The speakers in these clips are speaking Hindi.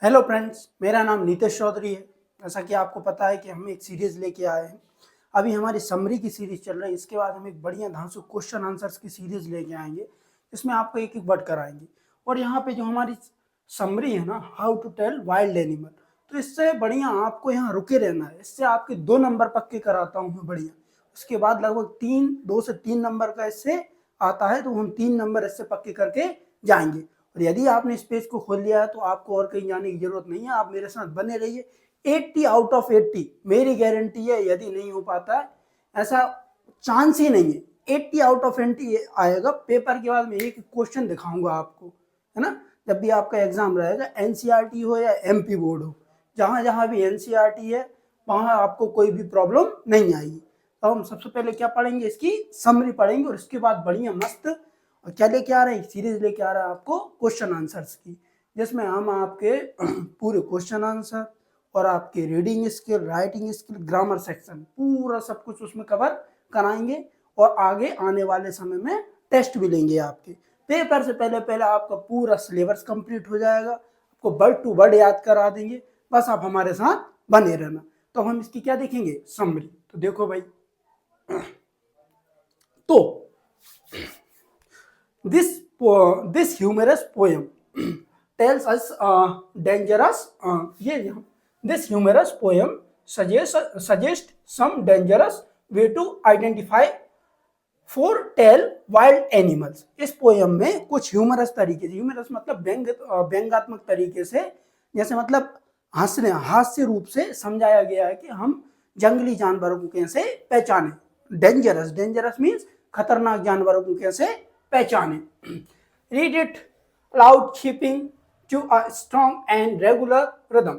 हेलो फ्रेंड्स, मेरा नाम नीतेश चौधरी है। जैसा कि आपको पता है कि हम एक सीरीज़ लेके आए हैं। अभी हमारी समरी की सीरीज़ चल रही है। इसके बाद हम एक बढ़िया धांसू क्वेश्चन आंसर्स की सीरीज़ लेके आएंगे, इसमें आपको एक एक वर्ड कराएंगे। और यहाँ पे जो हमारी समरी है ना, how to tell wild animal, तो इससे बढ़िया आपको यहाँ रुके रहना है। इससे आपके 2 नंबर पक्के कराता हूँ मैं बढ़िया। उसके बाद लगभग 2 से 3 नंबर का इससे आता है, तो हम 3 नंबर इससे पक्के करके जाएंगे। और यदि आपने इस पेज को खोल लिया है तो आपको और कहीं जाने की जरूरत नहीं है, आप मेरे साथ बने रहिए। 80 आउट ऑफ 80 मेरी गारंटी है। यदि नहीं हो पाता है, ऐसा चांस ही नहीं है, 80 आउट ऑफ 80 आएगा। पेपर के बाद में एक क्वेश्चन दिखाऊंगा आपको, है ना। जब भी आपका एग्जाम रहेगा, एनसीईआरटी हो या एमपी बोर्ड हो, जहां जहां भी एनसीईआरटी है वहां आपको कोई भी प्रॉब्लम नहीं आएगी। तो हम सबसे पहले क्या पढ़ेंगे, इसकी समरी पढ़ेंगे, और इसके बाद बढ़िया मस्त और क्या लेके आ रहे हैं, सीरीज लेके आ रहा है आपको क्वेश्चन आंसर्स की, जिसमें हम आपके पूरे क्वेश्चन आंसर और आपके reading skill, writing skill, grammar section पूरा सब कुछ उसमें कवर कराएंगे। और आगे आने वाले समय में टेस्ट भी लेंगे आपके। पेपर से पहले पहले आपका पूरा सिलेबस कंप्लीट हो जाएगा, आपको वर्ड टू वर्ड याद करा देंगे। बस आप हमारे साथ बने रहना। तो हम इसकी क्या देखेंगे, समरी। तो देखो भाई, तो this humorous poem tells us dangerous this humorous poem suggests some dangerous way to identify for tell wild animals। इस पोयम में कुछ ह्यूमरस तरीके से, ह्यूमरस मतलब व्यंग्यात्मक तरीके से, जैसे मतलब हास्य रूप से समझाया गया है कि हम जंगली जानवरों को कैसे पहचाने। डेंजरस, डेंजरस मीन्स खतरनाक जानवरों को कैसे पहचाने। Read it loud keeping to a strong and regular rhythm.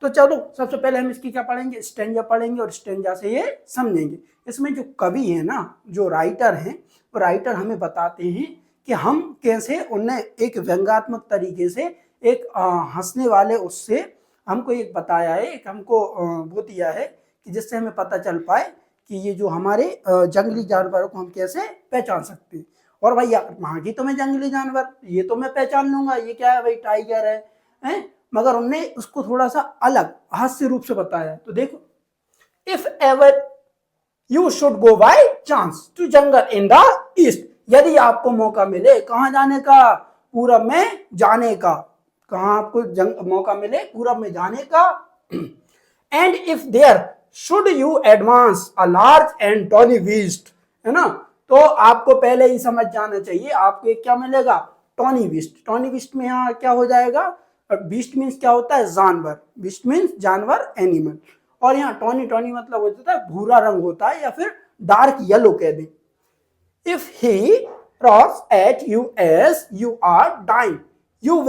तो चलो सबसे पहले हम इसकी क्या पढ़ेंगे, स्टेंजा पढ़ेंगे, और स्टेंजा से ये समझेंगे। इसमें जो कवि है ना, जो राइटर हैं, वो राइटर हमें बताते हैं कि हम कैसे उन्हें एक व्यंग्यात्मक तरीके से, एक हंसने वाले उससे हमको एक बताया है, एक हमको वो दिया है कि जिससे हमें पता चल पाए कि ये जो हमारे जंगली जानवरों को हम कैसे पहचान सकते हैं। और भैया वहाँ की तो मैं जंगली जानवर, ये तो मैं पहचान लूंगा, ये क्या है भाई, टाइगर है? मगर उनने उसको थोड़ा सा अलग हास्य रूप से बताया। तो देखो, if ever you should go by chance to jungle in the east, यदि आपको मौका मिले कहां जाने का, पूरब में जाने का, कहां आपको मौका मिले, पूरब में जाने का। And if there should you advance a large and tawny beast, है ना, तो आपको पहले ही समझ जाना चाहिए आपको एक क्या मिलेगा, टॉनी बीस्ट। टॉनी बीस्ट में यहाँ क्या हो जाएगा, बीस्ट मीन्स क्या होता है, जानवर, बीस्ट मीन्स जानवर, एनिमल। और यहाँ टॉनी, टॉनी मतलब हो जाता है भूरा रंग होता है, या फिर डार्क येलो कह दें। If he roars at you as you are dying, you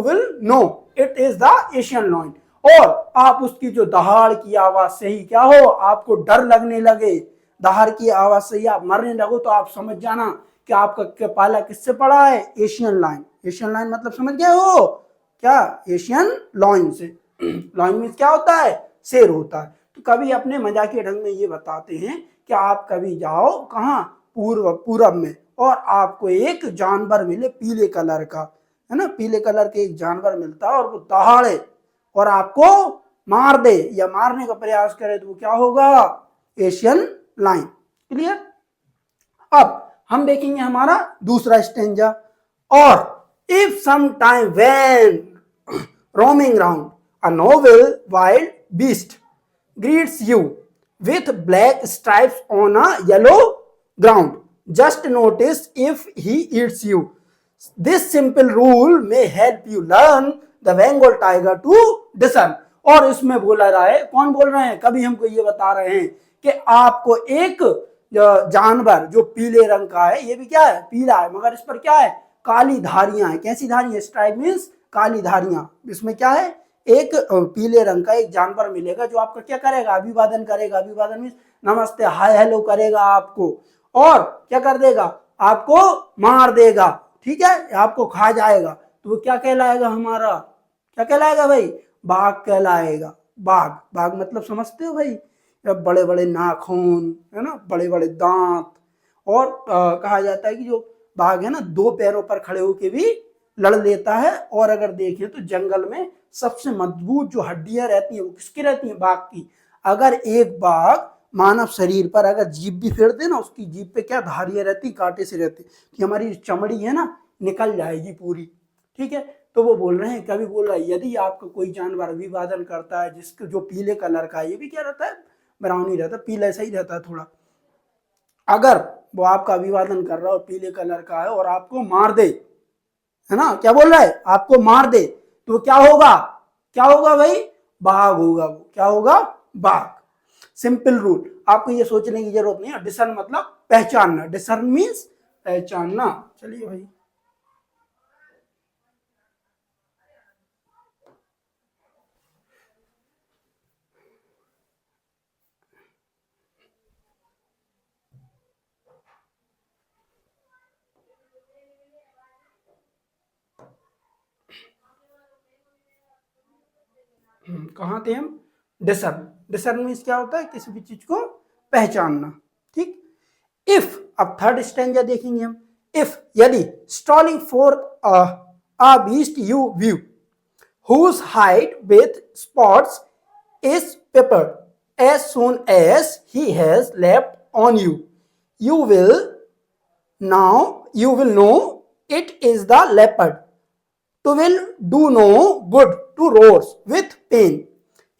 will know it is the Asian lion. और आप उसकी जो दहाड़ की आवाज से ही क्या हो, आपको डर लगने लगे, दहाड़ की आवाज से ही आप मरने लगो, तो आप समझ जाना कि आपका पाला किससे पड़ा है, एशियन लाइन। एशियन लाइन मतलब समझ गए हो क्या, एशियन लॉयन से। लॉयन मीन्स क्या होता है, शेर होता है। तो कभी अपने मजाकिया ढंग में ये बताते हैं कि आप कभी जाओ कहाँ, पूरब में, और आपको एक जानवर मिले पीले कलर का, है ना, पीले कलर के एक जानवर मिलता है, और वो दहाड़े और आपको मार दे या मारने का प्रयास करे, तो वो क्या होगा, एशियन लाइन। क्लियर। अब हम देखेंगे हमारा दूसरा स्टेंजा। और if some time when roaming round, a noble wild beast greets you with black stripes on a yellow ground. Just notice if he eats you. This simple rule may help you learn the Bengal tiger to discern. और इसमें बोला रहा है, कौन बोल रहे हैं, कभी हमको ये बता रहे हैं कि आपको एक जानवर जो पीले रंग का है, ये भी क्या है, पीला है, मगर इस पर क्या है, काली धारियां हैं। कैसी धारियां, स्ट्राइप मीन्स काली धारियां। इसमें क्या है, एक पीले रंग का एक जानवर मिलेगा जो आपका क्या करेगा, अभिवादन करेगा। अभिवादन मीन्स नमस्ते, हाय हेलो करेगा आपको, और क्या कर देगा, आपको मार देगा, ठीक है, आपको खा जाएगा। तो वो क्या कहलाएगा, हमारा क्या कहलाएगा भाई, बाघ कहलाएगा। बाघ, बाघ मतलब समझते हो भाई, बड़े बड़े नाखून, है ना, बड़े बड़े दांत। और कहा जाता है कि जो बाघ है ना, 2 पैरों पर खड़े होके भी लड़ लेता है। और अगर देखें तो जंगल में सबसे मजबूत जो हड्डियां रहती हैं वो किसकी रहती हैं? बाघ की। अगर एक बाघ मानव शरीर पर अगर जीभ भी फेर दे ना, उसकी जीभ पे क्या धारियां रहती, कांटे से रहती, तो हमारी चमड़ी है ना निकल जाएगी पूरी। ठीक है, तो वो बोल रहे हैं, कभी बोल रहा है यदि आपका कोई जानवर अभिवादन करता है जिसको जो पीले कलर का है, ये भी क्या रहता है? ब्राउन रहता है, पीला ऐसा ही रहता है थोड़ा। अगर वो आपका अभिवादन कर रहा है और पीले कलर का है और आपको मार दे, है ना, क्या बोल रहा है? आपको मार दे, तो क्या होगा? क्या होगा भाई? बाघ होगा। वो क्या होगा? बाघ। सिंपल रूल, आपको ये सोचने की जरूरत नहीं है। डिसर्न मतलब पहचानना, डिसर्न मीन्स पहचानना। चलिए भाई, कहाँ थे हम? डिसर्न। डिसर्न मीन्स क्या होता है? किसी भी चीज को पहचानना। ठीक। इफ, अब थर्ड स्टैंजा देखेंगे हम। इफ, यदि, stalling for a beast you view whose height with spots is peppered as soon as he has leapt on you, you will know it is the leopard. To will do no good to roars with pain.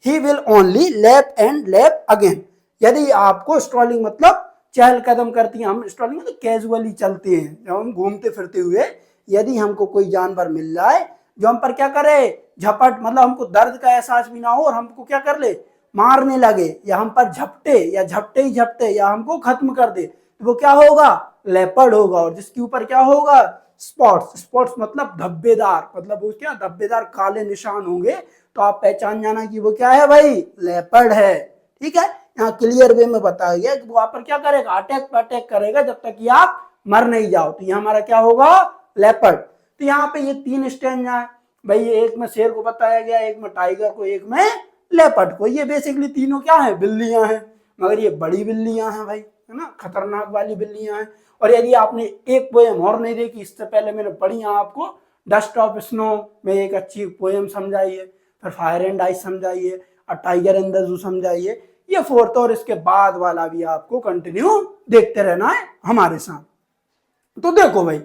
He will only lap and lap again. यदि आपको स्ट्रॉलिंग मतलब चहल कदम करती हैं, हम स्ट्रॉलिंग मतलब कैजुअली चलते हैं, जब हम घूमते फिरते हुए यदि हमको कोई जानवर मिल जाए जो हम पर क्या करे? झपट, मतलब हमको दर्द का एहसास भी ना हो और हमको क्या कर ले? मारने लगे, या हम पर झपटे, या झपटे ही झपटे, या हमको खत्म कर दे, तो वो क्या होगा? लेपर्ड होगा। और जिसके ऊपर क्या होगा? स्पॉट्स। स्पॉट्स मतलब धब्बेदार, मतलब वो क्या? धब्बेदार काले निशान होंगे, तो आप पहचान जाना कि वो क्या है भाई? लेपर्ड है। ठीक है, यहाँ क्लियर वे में बताया गया कि वो आप पर क्या करेगा? अटैक करेगा जब तक कि आप मर नहीं जाओ। तो ये हमारा क्या होगा? लेपर्ड। तो यहाँ पे ये तीन स्टैंजा है भाई, ये एक में शेर को बताया गया, एक में टाइगर को, एक में लेपर्ड को। ये बेसिकली तीनों क्या है? बिल्लियां हैं, मगर ये बड़ी बिल्लियां हैं भाई, है ना, खतरनाक वाली बिल्लियां हैं। और यदि आपने एक पोएम और नहीं देखी, इससे पहले मैंने पढ़ी आपको डस्ट ऑफ स्नो में एक अच्छी पोएम समझाई है, फिर फायर एंड आइस समझाइए, और टाइगर इन द जू समझाइए, ये फोर्थ और इसके बाद वाला भी आपको कंटिन्यू देखते रहना है हमारे साथ। तो देखो भाई,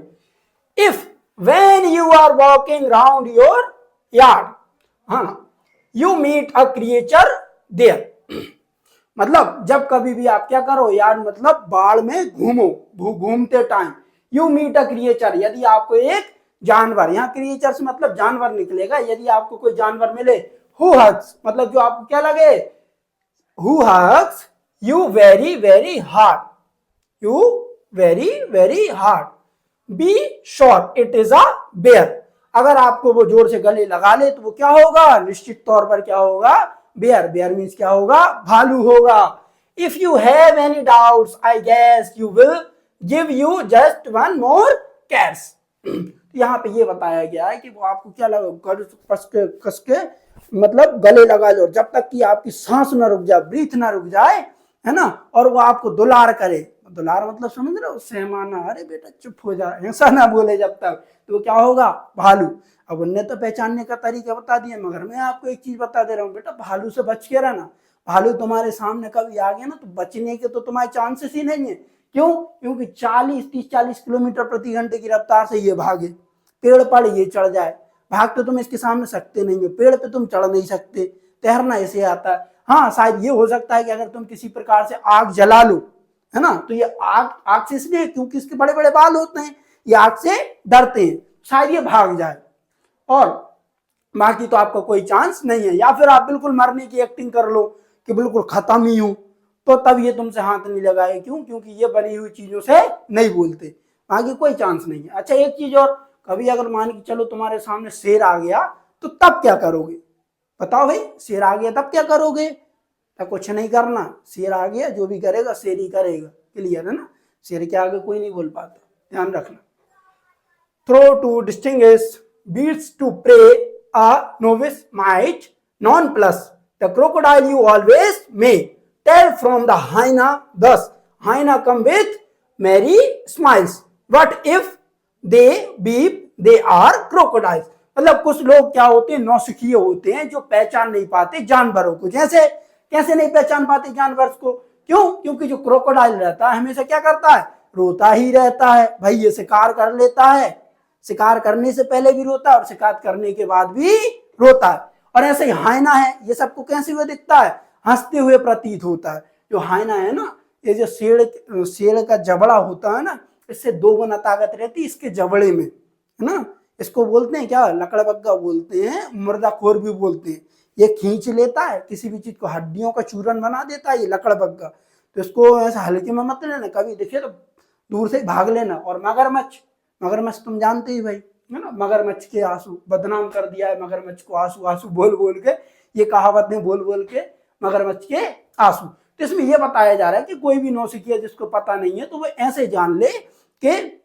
if when you are walking round your yard, हाँ, you meet a creature there, मतलब जब कभी भी आप क्या करो? यार्ड मतलब बाड़ में घूमो, घूमते time, you meet a creature, यदि आपको एक जानवर, यहाँ क्रिएचर से मतलब जानवर निकलेगा, यदि आपको कोई जानवर मिले, हु हग्स मतलब जो आपको क्या लगे? Who hugs you very very hard, you very very hard, be sure it is a bear. अगर आपको वो जोर से गले लगा ले तो वो क्या होगा? निश्चित तौर पर क्या होगा? बेयर। बेयर मीन्स क्या होगा? भालू होगा। If you have any doubts I guess you will give you just one more cash. यहाँ पे ये बताया गया है कि वो आपको क्या लगा? कस के मतलब गले लगा लो जब तक कि आपकी सांस ना रुक जाए, ब्रीथ ना रुक जाए, है ना, और वो आपको दुलार करे। दुलार मतलब समझ रहे हो? सहमाना, अरे बेटा चुप हो जा, ऐसा ना बोले जब तक, तो क्या होगा? भालू। अब उनने तो पहचानने का तरीका बता दिया, मगर मैं आपको एक चीज बता दे रहा हूँ, बेटा भालू से बच के रहना। भालू तुम्हारे सामने कभी आ गया ना तो बचने के तो तुम्हारे चांसेस ही नहीं है। क्यों? क्योंकि 30-40 किलोमीटर प्रति घंटे की रफ्तार से ये भागे, पेड़ पर ये चढ़ जाए, भाग तो तुम इसके सामने सकते नहीं हो, पेड़ पे तुम चढ़ नहीं सकते, तैरना ऐसे आता है। हाँ, शायद ये हो सकता है कि अगर तुम किसी प्रकार से आग जला लो, है ना, तो ये आग से इसलिए क्योंकि इसके बड़े बड़े बाल होते हैं, ये आग से डरते हैं, शायद ये भाग जाए, और बाकी तो आपका कोई चांस नहीं है। या फिर आप बिल्कुल मरने की एक्टिंग कर लो कि बिल्कुल खत्म ही हूं, तो तब ये तुमसे हाथ नहीं लगाए। क्यों? क्योंकि ये बनी हुई चीजों से नहीं बोलते, बाकी कोई चांस नहीं है। अच्छा, एक चीज और, कभी अगर मान के चलो तुम्हारे सामने शेर आ गया तो तब क्या करोगे? बताओ भाई, शेर आ गया तब क्या करोगे? तो कुछ नहीं करना, शेर आ गया, जो भी करेगा शेर ही करेगा। क्लियर है ना? शेर के आगे कोई नहीं बोल पाता, ध्यान रखना। Throw to distinguish beats to prey a novice might nonplus. The crocodile you always may tell from the hyena thus. Hyena come with merry smiles. What if they beep they are crocodiles. मतलब कुछ लोग क्या होते हैं, नौसिखिए होते हैं, जो पहचान नहीं पाते जानवरों को। जैसे कैसे नहीं पहचान पाते जानवर को? क्यों? क्योंकि जो क्रोकोडाइल रहता है हमेशा क्या करता है, रोता ही रहता है। भाई ये शिकार कर लेता है, शिकार करने से पहले भी रोता है और शिकार करने के बाद भी रोता है। और ऐसे ही हाइना है, ये सबको कैसे हुए दिखता है, हंसते हुए प्रतीत होता है। जो हाइना है ना, ये जो शेर का जबड़ा होता है ना, इससे 2 गुना ताकत रहती है इसके जबड़े में, है ना। इसको बोलते हैं क्या, लकड़बग्गा बोलते हैं, मुर्दाखोर भी बोलते हैं। ये खींच लेता है किसी भी चीज को, हड्डियों का चूरन बना देता है ये लकड़बग्गा। तो इसको ऐसा हल्के में मत लेना, कभी दिखे तो दूर से भाग लेना। और मगरमच्छ, मगरमच्छ तुम जानते ही भाई, है ना, मगरमच्छ के आंसू, बदनाम कर दिया है मगरमच्छ को, आंसू आंसू बोल बोल के, ये कहावत ने बोल बोल के, मगरमच्छ के आंसू। तो इसमें यह बताया जा रहा है कि कोई भी नौसिखिया जिसको पता नहीं है तो वो ऐसे जान ले कि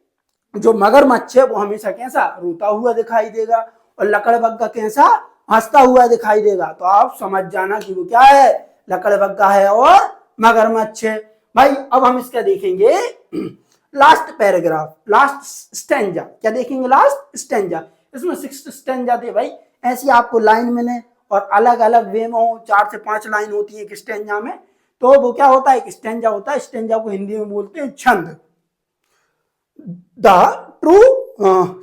जो मगरमच्छ है वो हमेशा कैसा, रोता हुआ दिखाई देगा, और लकड़बग्गा कैसा, हंसता हुआ दिखाई देगा। तो आप समझ जाना कि वो क्या है, लकड़बग्गा है और मगरमच्छ है। भाई अब हम इसका देखेंगे लास्ट पैराग्राफ, लास्ट स्टैंजा। क्या देखेंगे, लास्ट स्टैंजा। इसमें 6 स्टैंजा थे भाई। ऐसी आपको लाइन मिले और अलग अलग वे में हो, 4 से 5 लाइन होती है एक स्टैंजा में। तो वो क्या होता है, एक स्टैंजा होता है। स्टैंजा को हिंदी में बोलते हैं छंद। The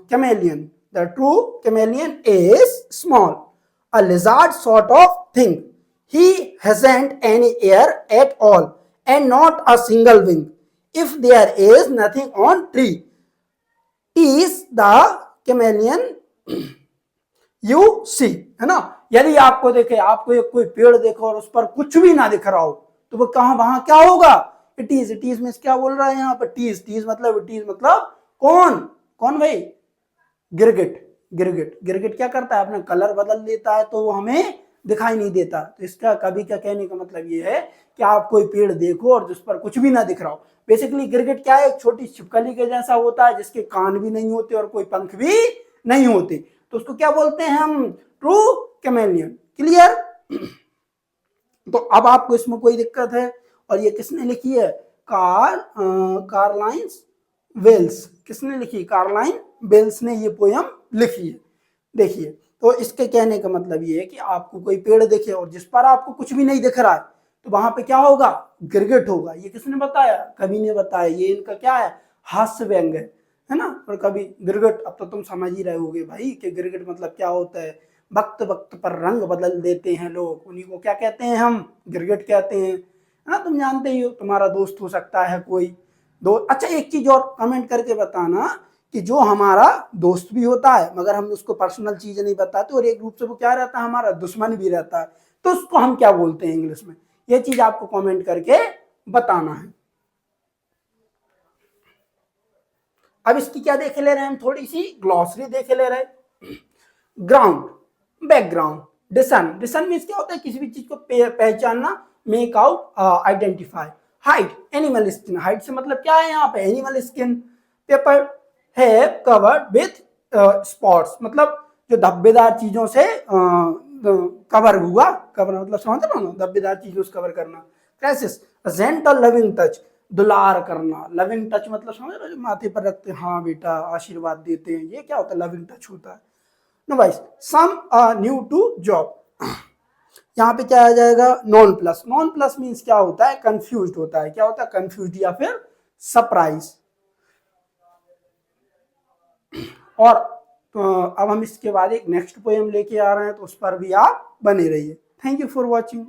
chameleon. The true chameleon is small, a lizard sort of thing. He hasn't any ear at all, and not a single wing. If there is nothing on tree, is the chameleon you see, है ना। यदि आपको देखे, आपको एक कोई पेड़ देखो और उस पर कुछ भी ना दिख रहा हो, तो वो कहां, वहां क्या होगा, इट इज। इट इज में क्या बोल रहा है यहाँ पर, टीज। टीज मतलब, इट इज मतलब कौन, कौन भाई, गिरगिट। गिरगिट, गिरगिट क्या करता है, अपना कलर बदल देता है तो वो हमें दिखाई नहीं देता। तो इसका कभी का कहने का मतलब ये है कि आप कोई पेड़ देखो और जिस पर कुछ भी ना दिख रहा हो। बेसिकली गिरगिट क्या है, एक छोटी छिपकली के जैसा होता है, जिसके कान भी नहीं होते और कोई पंख भी नहीं होते। तो उसको क्या बोलते हैं हम, ट्रू कैमेलियन। क्लियर। तो अब आपको इसमें कोई दिक्कत है? और ये किसने लिखी है, कार्लाइन वेल्स। किसने लिखी, कार्लाइन वेल्स ने ये पोयम लिखी है। देखिए, तो इसके कहने का मतलब ये है कि आपको कोई पेड़ दिखे और जिस पर आपको कुछ भी नहीं दिख रहा है, तो वहां पे क्या होगा, गिरगिट होगा। ये किसने बताया, कवि ने बताया। ये इनका क्या है, हास्य व्यंग है ना। और कभी गिरगिट, अब तो तुम समझ ही रहे होगे भाई कि गिरगिट मतलब क्या होता है। वक्त वक्त पर रंग बदल देते हैं लोग, उन्हीं को क्या कहते हैं, हम गिरगिट कहते हैं, है ना। तुम जानते ही हो, तुम्हारा दोस्त हो सकता है कोई दो। अच्छा एक चीज और कमेंट करके बताना कि जो हमारा दोस्त भी होता है मगर हम उसको पर्सनल चीजें नहीं बताते, और एक रूप से वो क्या रहता है, हमारा दुश्मन भी रहता है, तो उसको हम क्या बोलते हैं इंग्लिश में, ये चीज आपको कमेंट करके बताना है। अब इसकी क्या देख ले रहे हैं हम, थोड़ी सी ग्लॉसरी देख ले रहे हैं। Ground, background, discern. Discern means क्या होता है, किसी भी चीज को पहचानना, make out, identify. Hide, animal skin. Hide से मतलब क्या है यहाँ पे, एनिमल स्किन। पेपर है कवर्ड विथ स्पॉट्स, मतलब जो धब्बेदार चीजों से कवर हुआ। कवर मतलब समझ रहे हो ना, धब्बेदार चीजों से कवर करना। क्रैसिस, जेंटल लविंग टच, दुलार करना। लविंग टच मतलब समझ रहे हो, जो माथे पर रखते हैं, हाँ बेटा आशीर्वाद देते हैं, ये क्या होता है, लविंग टच होता है। No vice, some new to job. यहाँ पे क्या आ जाएगा, non plus. Non plus means क्या होता है, कंफ्यूज्ड होता है। क्या होता है, कंफ्यूज्ड या फिर सरप्राइज। और अब हम इसके बाद एक नेक्स्ट पोएम लेके आ रहे हैं, तो उस पर भी आप बने रहिए। Thank you for watching.